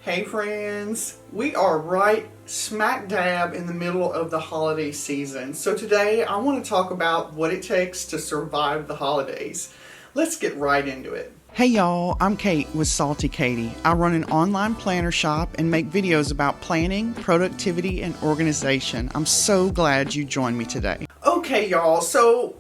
Hey friends, we are right smack dab in the middle of the holiday season. So today I want to talk about what it takes to survive the holidays. Let's get right into it. Hey y'all, I'm Kate with Salty Katie. I run an online planner shop and make videos about planning, productivity, and organization. I'm so glad you joined me today. Okay y'all, so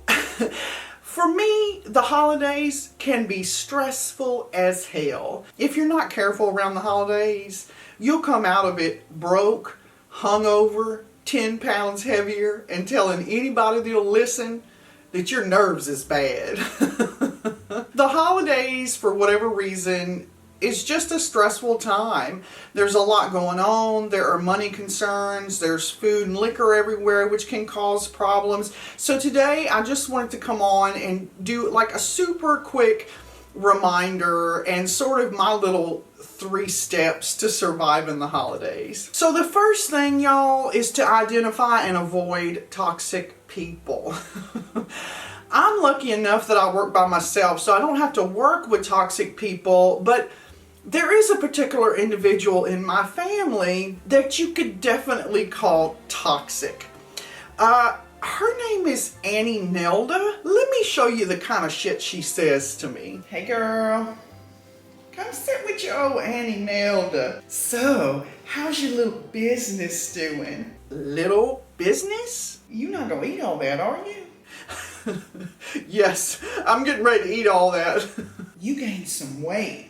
for me, the holidays can be stressful as hell. If you're not careful around the holidays, you'll come out of it broke, hungover, 10 pounds heavier, and telling anybody that'll listen that your nerves is bad. The holidays, for whatever reason, is just a stressful time. There's a lot going on. There are money concerns. There's food and liquor everywhere, which can cause problems. So today I just wanted to come on and do like a super quick reminder and sort of my little 3 steps to surviving the holidays. So the first thing, y'all, is to identify and avoid toxic people. I'm lucky enough that I work by myself, so I don't have to work with toxic people, but there is a particular individual in my family that you could definitely call toxic. Her name is Annie Nelda. Let me show you the kind of shit she says to me. Hey girl, come sit with your old Annie Nelda. So, how's your little business doing? Little business? You're not gonna eat all that, are you? Yes, I'm getting ready to eat all that. You gained some weight.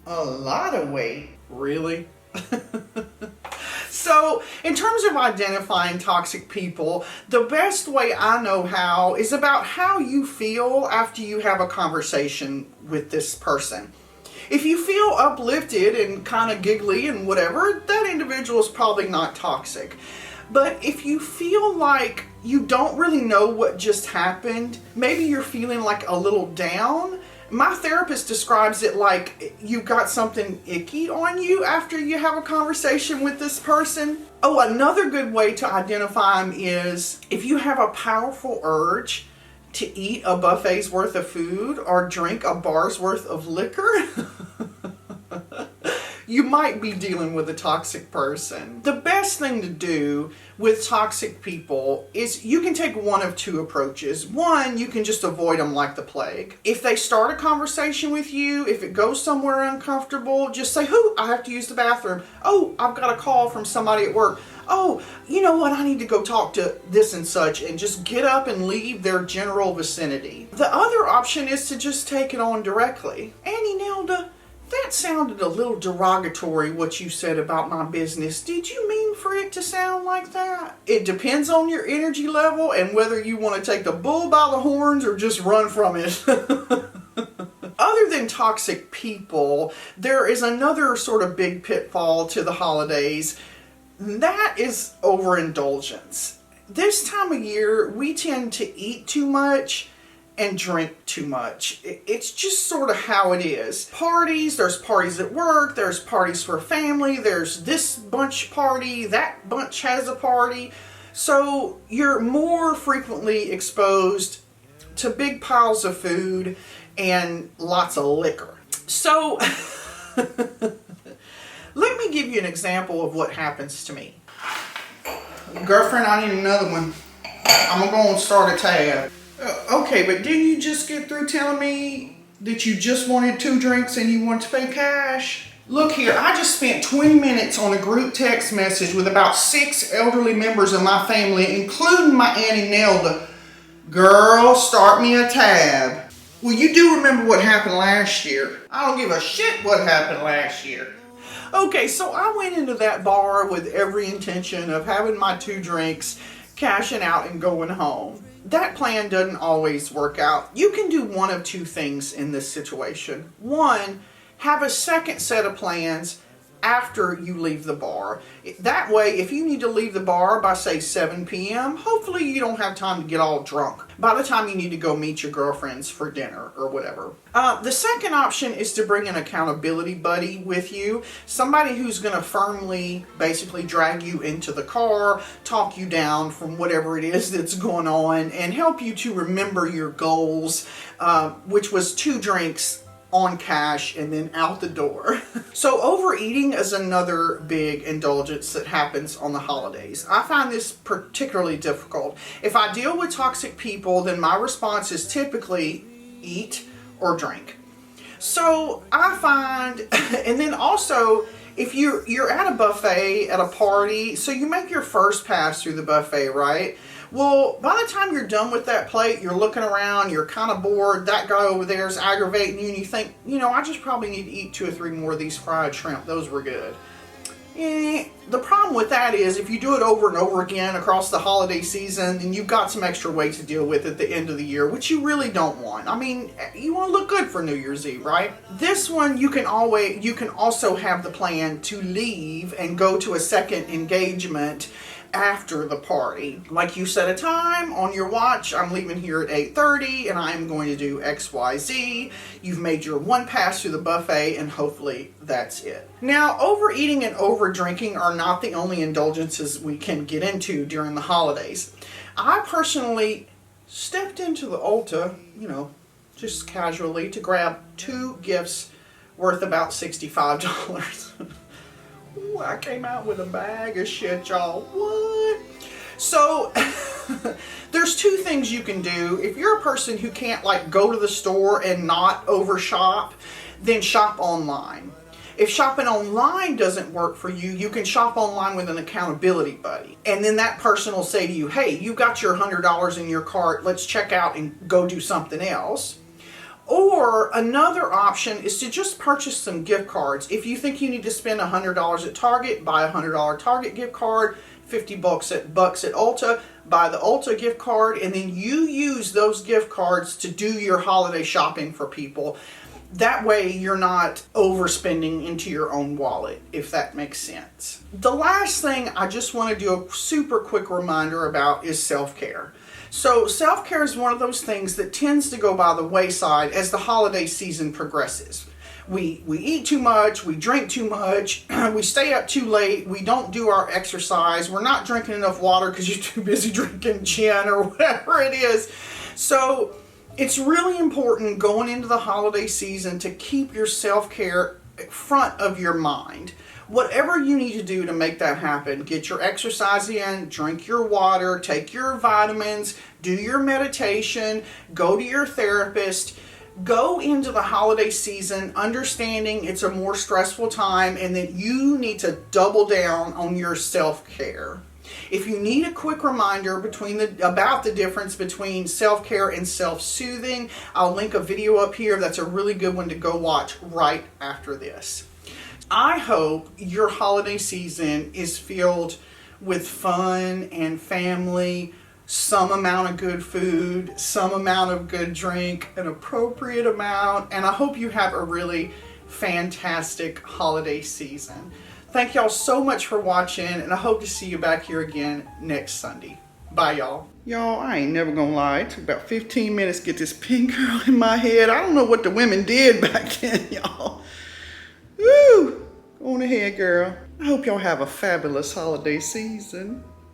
A lot of weight. Really? So, in terms of identifying toxic people, the best way I know how is about how you feel after you have a conversation with this person. If you feel uplifted and kind of giggly and whatever, that individual is probably not toxic. But if you feel like you don't really know what just happened, maybe you're feeling like a little down, my therapist describes it like you got something icky on you after you have a conversation with this person. Oh, another good way to identify them is if you have a powerful urge to eat a buffet's worth of food or drink a bar's worth of liquor. You might be dealing with a toxic person. The best thing to do with toxic people is you can take one of 2 approaches. One, you can just avoid them like the plague. If they start a conversation with you, if it goes somewhere uncomfortable, just say, "Who? I have to use the bathroom. Oh, I've got a call from somebody at work. Oh, you know what? I need to go talk to this and such," and just get up and leave their general vicinity. The other option is to just take it on directly. Annie Nelda, that sounded a little derogatory what you said about my business. Did you mean for it to sound like that? It depends on your energy level and whether you want to take the bull by the horns or just run from it. Other than toxic people, there is another sort of big pitfall to the holidays. That is overindulgence. This time of year, we tend to eat too much and drink too much. It's just sort of how it is. Parties, there's parties at work, there's parties for family, there's this bunch party, that bunch has a party. So you're more frequently exposed to big piles of food and lots of liquor. So let me give you an example of what happens to me. Girlfriend, I need another one. I'm gonna go and start a tab. Okay, but didn't you just get through telling me that you just wanted 2 drinks and you want to pay cash? Look here, I just spent 20 minutes on a group text message with about 6 elderly members of my family, including my Auntie Nelda. Girl, start me a tab. Well, you do remember what happened last year. I don't give a shit what happened last year. Okay, so I went into that bar with every intention of having my 2 drinks, cashing out, and going home. That plan doesn't always work out. You can do one of 2 things in this situation. One, have a second set of plans after you leave the bar. That way, if you need to leave the bar by, say, 7 p.m., hopefully you don't have time to get all drunk by the time you need to go meet your girlfriends for dinner or whatever. The second option is to bring an accountability buddy with you, somebody who's going to firmly basically drag you into the car, talk you down from whatever it is that's going on, and help you to remember your goals, which was 2 drinks on cash and then out the door. So overeating is another big indulgence that happens on the holidays. I find this particularly difficult. If I deal with toxic people, then my response is typically eat or drink. So I find, and then also, if you're at a buffet at a party, so you make your first pass through the buffet, right? Well, by the time you're done with that plate, you're looking around, you're kind of bored, that guy over there is aggravating you, and you think, I just probably need to eat 2 or 3 more of these fried shrimp. Those were good. The problem with that is if you do it over and over again across the holiday season, then you've got some extra weight to deal with at the end of the year, which you really don't want. I mean, you want to look good for New Year's Eve, right? This one, you can also have the plan to leave and go to a second engagement after the party. Like, you set a time on your watch, I'm leaving here at 8:30 and I'm going to do XYZ. You've made your one pass through the buffet and hopefully that's it. Now, overeating and overdrinking are not the only indulgences we can get into during the holidays. I personally stepped into the Ulta, just casually, to grab 2 gifts worth about $65. Ooh, I came out with a bag of shit, y'all. What? So, there's 2 things you can do. If you're a person who can't, go to the store and not overshop, then shop online. If shopping online doesn't work for you, you can shop online with an accountability buddy. And then that person will say to you, hey, you got your $100 in your cart, let's check out and go do something else. Or another option is to just purchase some gift cards. If you think you need to spend $100 at Target, buy a $100 Target gift card, $50 at Ulta, buy the Ulta gift card, and then you use those gift cards to do your holiday shopping for people. That way you're not overspending into your own wallet, if that makes sense. The last thing I just want to do a super quick reminder about is self-care. So self-care is one of those things that tends to go by the wayside as the holiday season progresses. We eat too much, we drink too much, we stay up too late, we don't do our exercise, we're not drinking enough water because you're too busy drinking gin or whatever it is. So it's really important going into the holiday season to keep your self-care front of your mind. Whatever you need to do to make that happen, get your exercise in, drink your water, take your vitamins, do your meditation, go to your therapist. Go into the holiday season understanding it's a more stressful time and that you need to double down on your self-care. If you need a quick reminder about the difference between self-care and self-soothing, I'll link a video up here. That's a really good one to go watch right after this. I hope your holiday season is filled with fun and family, some amount of good food, some amount of good drink, an appropriate amount, and I hope you have a really fantastic holiday season. Thank y'all so much for watching, and I hope to see you back here again next Sunday. Bye, y'all. Y'all, I ain't never gonna lie. It took about 15 minutes to get this pink girl in my head. I don't know what the women did back then, y'all. Woo! Go on ahead, girl. I hope y'all have a fabulous holiday season.